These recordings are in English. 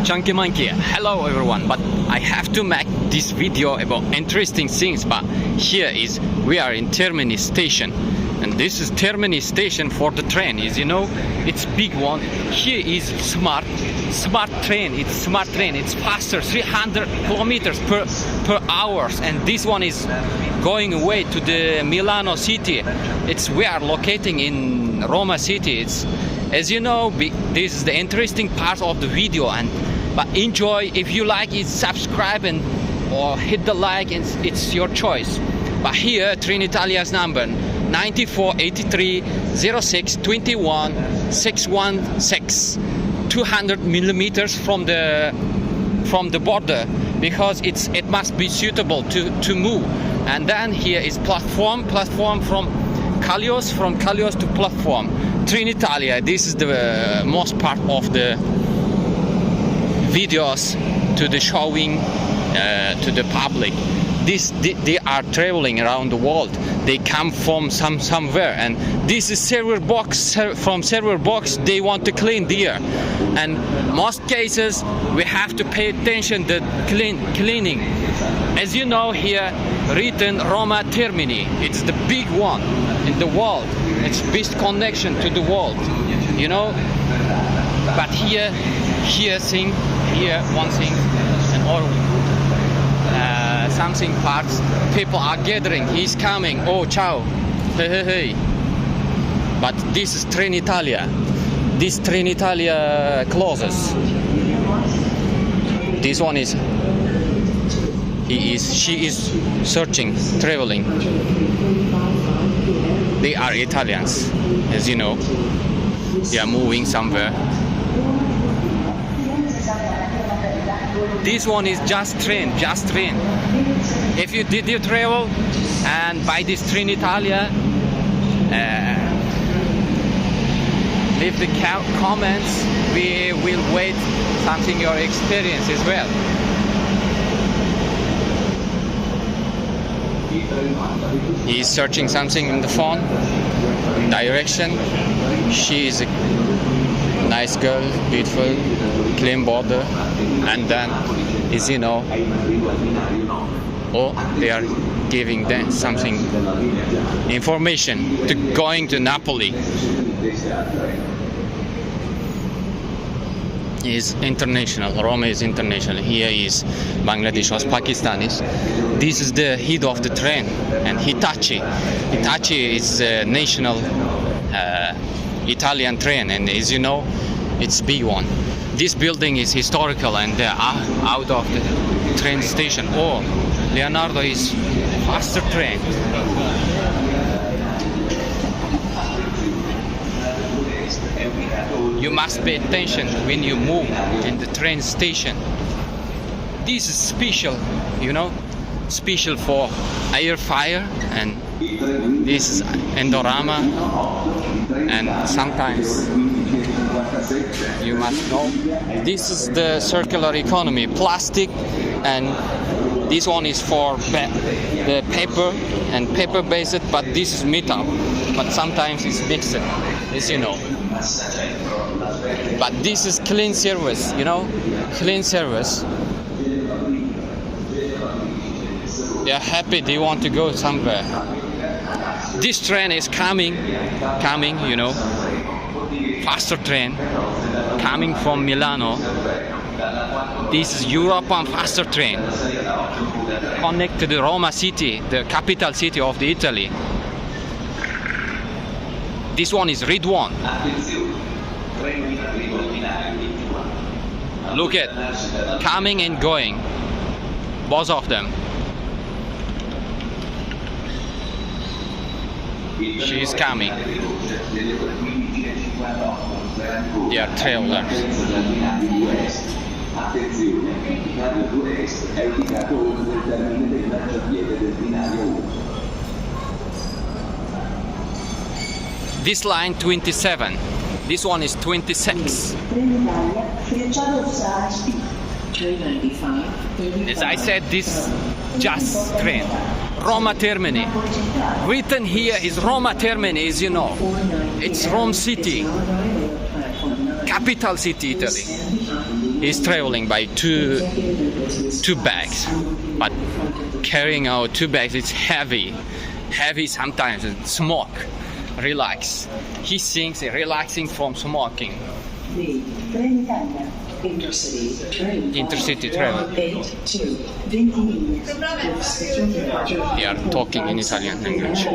Chunky Monkey. Hello everyone, but I have to make this video about interesting things. But here is we are in Termini station, and this is Termini station for the train. Is it's big one. Here is smart train. It's smart train. It's faster, 300 kilometers per hours, and this one is going away to the Milano city. We are locating in Roma city. It's, as you know, this is the interesting part of the video, but enjoy. If you like it, subscribe or hit the like, and it's your choice. But here Trenitalia's number 9483 06 21 616, 200 millimeters from the border, because it must be suitable to move. And then here is platform from Kalios to platform Trenitalia. This is the most part of the videos to the showing to the public. They are traveling around the world. They come from somewhere, and this is server box. From server box they want to clean there, and most cases we have to pay attention to cleaning. As you know, here written Roma Termini. It's the big one in the world. It's best connection to the world, But here one thing, and all something parts. People are gathering. He's coming. Oh, ciao. Hey. But this is Trenitalia. This Trenitalia closes. This one is. She is searching, traveling. They are Italians, as you know. They are moving somewhere. This one is just train. If you did your travel and by this Trenitalia, leave the comments. We will wait something your experience as well. He is searching something in the phone, direction. She is a nice girl, beautiful, clean border, and then they are giving them something information to going to Napoli. Is international. Roma is international. Here is Bangladesh or Pakistanis. This is the head of the train, and Hitachi is a national Italian train, and as you know, it's big one. This building is historical, and they are out of the train station. Oh, Leonardo is faster train. You must pay attention when you move in the train station. This is special, special for air fire, and this is Endorama, and sometimes you must know this is the circular economy, plastic, and this one is for the paper and paper based, but this is metal, but sometimes it's mixed, as you know. But this is clean service, clean service. They are happy, they want to go somewhere. This train is coming, faster train, coming from Milano. This is European faster train, connect to the Roma city, the capital city of the Italy. This one is red one. Look at coming and going, both of them. She is coming. They are travelers. This line 27. This one is 26. As I said, this just train. Roma Termini. Written here is Roma Termini, as you know. It's Rome city, capital city, Italy. He's traveling by two bags, but carrying out 2 bags, it's heavy sometimes. It's smoke. Relax. He thinks relaxing from smoking. Intercity travel. They are talking in Italian language.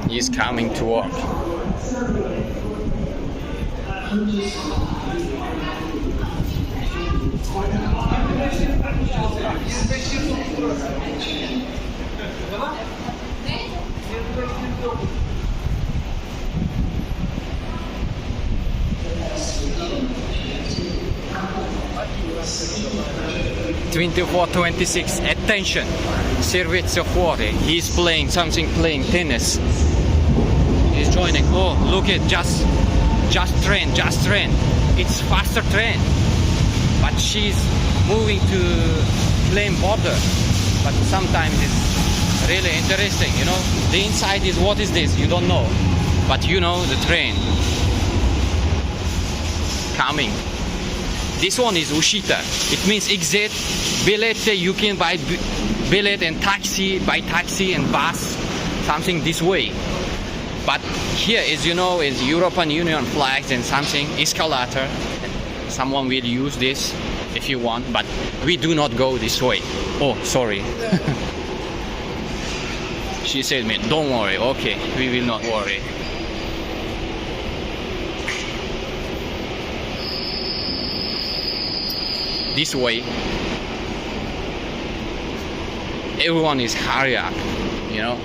He's coming to work. (24:26). Attention, servizio fuori. He's playing tennis. He's joining. Oh, look at just train. It's faster train, but she's moving to lane border. But sometimes it's really interesting, you know. The inside is, what is this? You don't know, but you know the train coming. This one is uscita. It means exit. Bilete, you can buy billet and taxi, by taxi and bus, something this way. But here is, you know, is European Union flags and something, escalator. Someone will use this if you want, but we do not go this way. Oh, sorry. She said me, don't worry. Okay, we will not worry. This way. Everyone is hurry up, you know.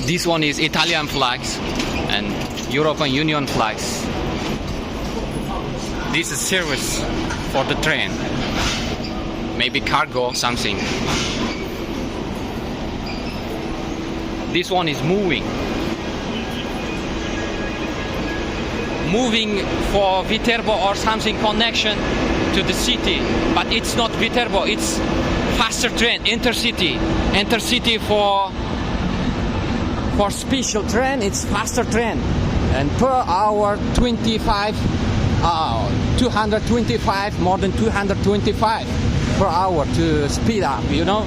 This one is Italian flags and European Union flags. This is service for the train. Maybe cargo, something. This one is moving. Moving for Viterbo or something connection to the city. But it's not Viterbo, it's faster train, intercity. Intercity for special train, it's faster train. And per hour 225, more than 225 per hour to speed up, you know.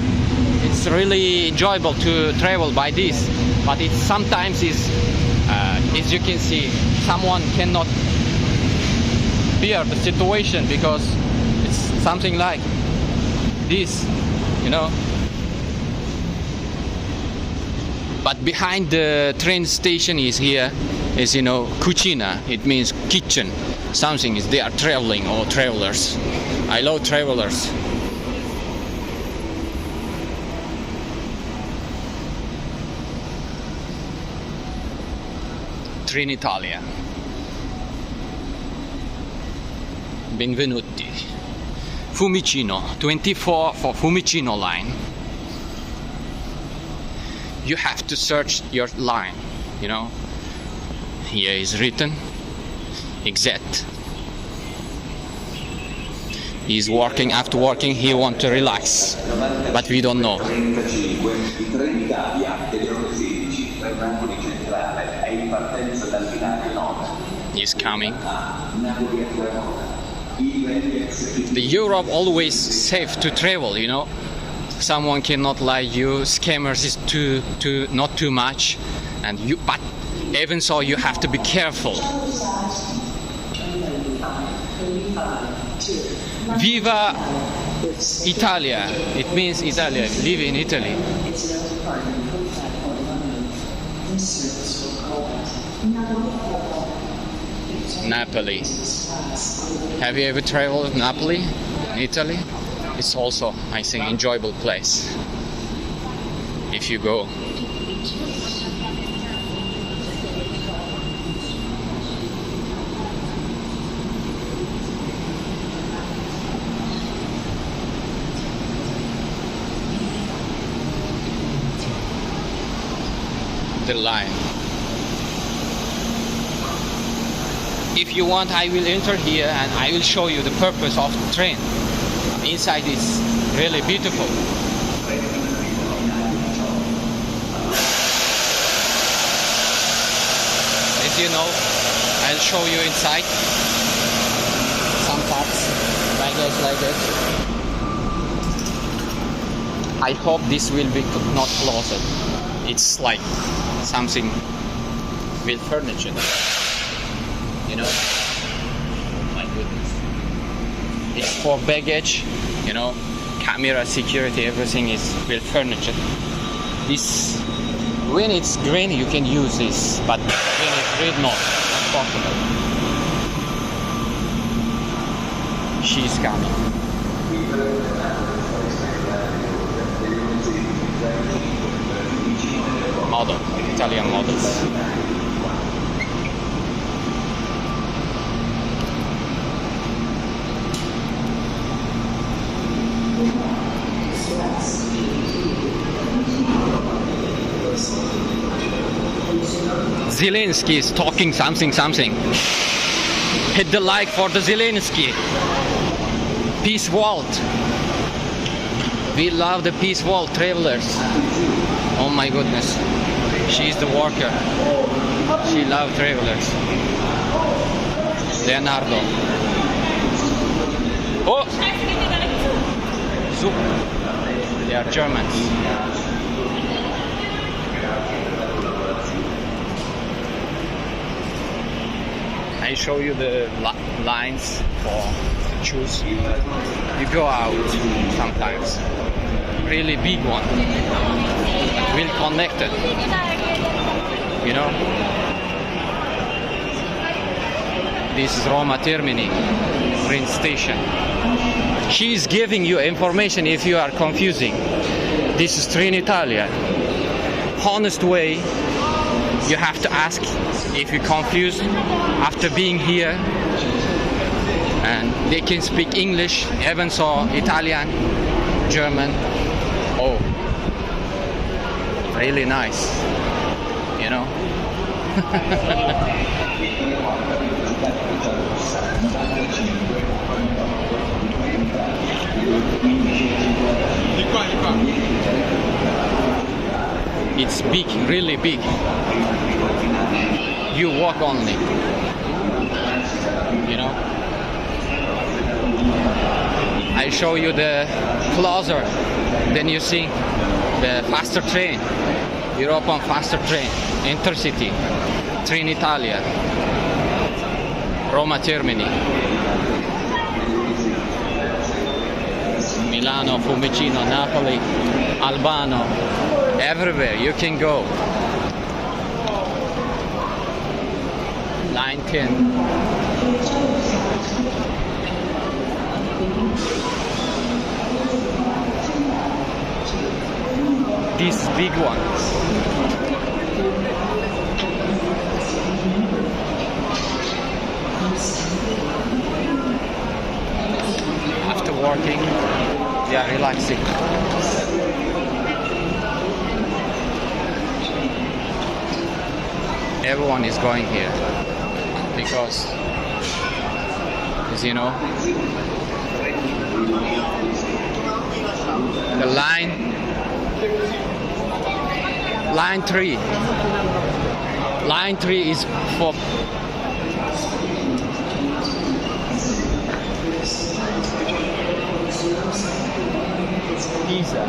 It's really enjoyable to travel by this, but it sometimes is, as you can see, someone cannot bear the situation because it's something like this, you know. But behind the train station is here, is, you know, cucina. It means kitchen. Something is, they are traveling or travelers. I love travelers. Trenitalia. Benvenuti. Fiumicino, 24 for Fiumicino line. You have to search your line, you know. Here is written exact. He's working, after working he wants to relax, but we don't know. He's coming. The Europe always safe to travel, you know. Someone cannot lie you, scammers is not too much, and you, but even so you have to be careful. Viva Italia, it means Italia, live in Italy. Napoli. Have you ever traveled to Napoli, Italy? It's also, I think, enjoyable place if you go. The line. If you want, I will enter here and I will show you the purpose of the train. Inside is really beautiful. As you know, I'll show you inside some parts, baggage like that. I hope this will be not closed. It's like something with furniture, you know. My goodness, it's for baggage, you know, camera, security, everything is with furniture. This, when it's green you can use this, but when it's red, not possible. She's coming. Model, Italian models. Zelensky is talking something. Hit the like for the Zelensky. Peace Vault. We love the Peace Vault travelers. Oh my goodness. She's the worker. She loves travelers. Leonardo. Oh! Super. They are Germans. I show you the lines for choose. You go out sometimes. Really big one. Well connected. You know. This is Roma Termini train station. She is giving you information if you are confusing. This is Trenitalia. Honest way. You have to ask if you're confused after being here, and they can speak English, even so Italian, German. Oh, really nice, you know. It's big, really big. You walk only, you know. I show you the closer, then you see the faster train, European faster train, intercity, Trenitalia, Roma Termini, Milano, Fiumicino, Napoli, Albano, everywhere you can go. Line 10. These big ones. After working, they are relaxing. Everyone is going here because, as you know, the line 3 is for Pisa.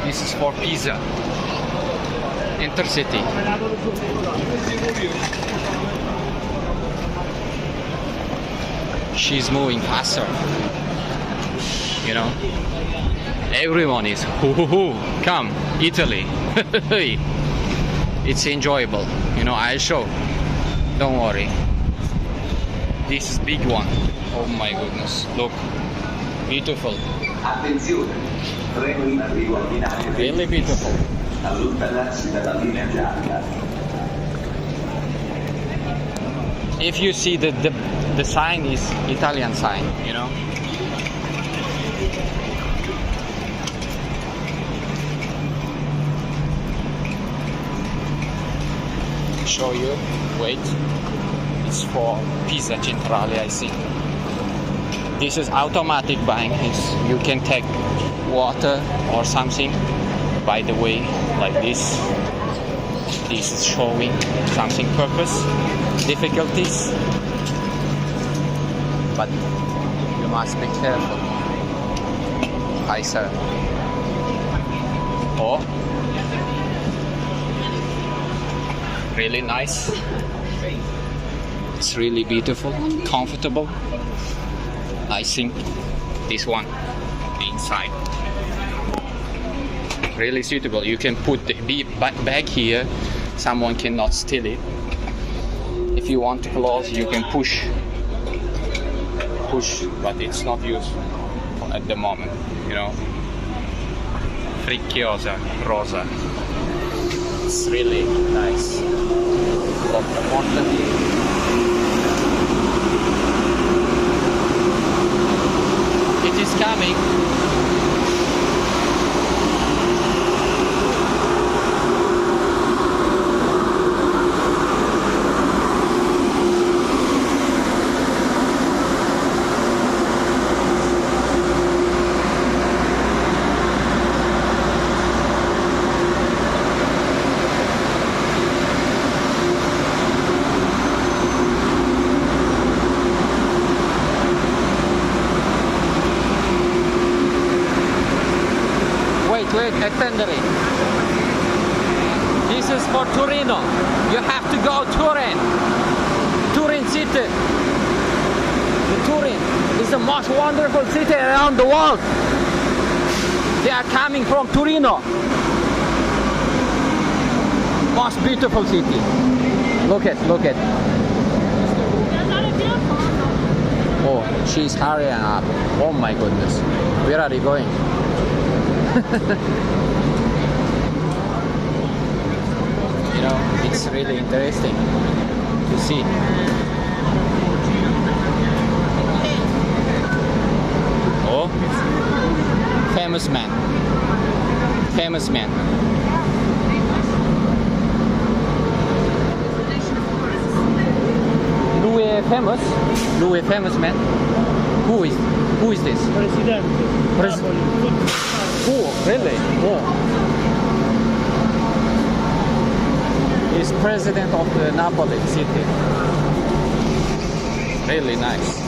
This is for Pisa. Intercity. She's moving faster. You know, everyone is come Italy. It's enjoyable. You know, I'll show. Don't worry. This is big one. Oh my goodness, look, beautiful. Attenzione, treno in arrivo al binario. Really beautiful. Allontanarsi dalla linea gialla. If you see the sign is Italian sign, you know. Show you, wait, it's for Pisa Centrale, I think. This is automatic buying. You can take water or something by the way, like this. This is showing something purpose, difficulties, but you must be careful. Hi sir. Oh, really nice. It's really beautiful, comfortable. I think this one inside really suitable. You can put the bag here, someone cannot steal it. If you want to close, you can push, but it's not used at the moment, you know. Fricchiosa rosa. It's really nice. It is coming. Wait, attendere. This is for Torino. You have to go Turin. Turin city. Turin is the most wonderful city around the world. They are coming from Torino. Most beautiful city. Look at. Oh, she's hurrying up. Oh my goodness. Where are they going? You know, it's really interesting to see. Oh, famous man. Louis famous man. Who is this? Presidente. Oh, really? Oh. He's president of the Napoli city. Really nice.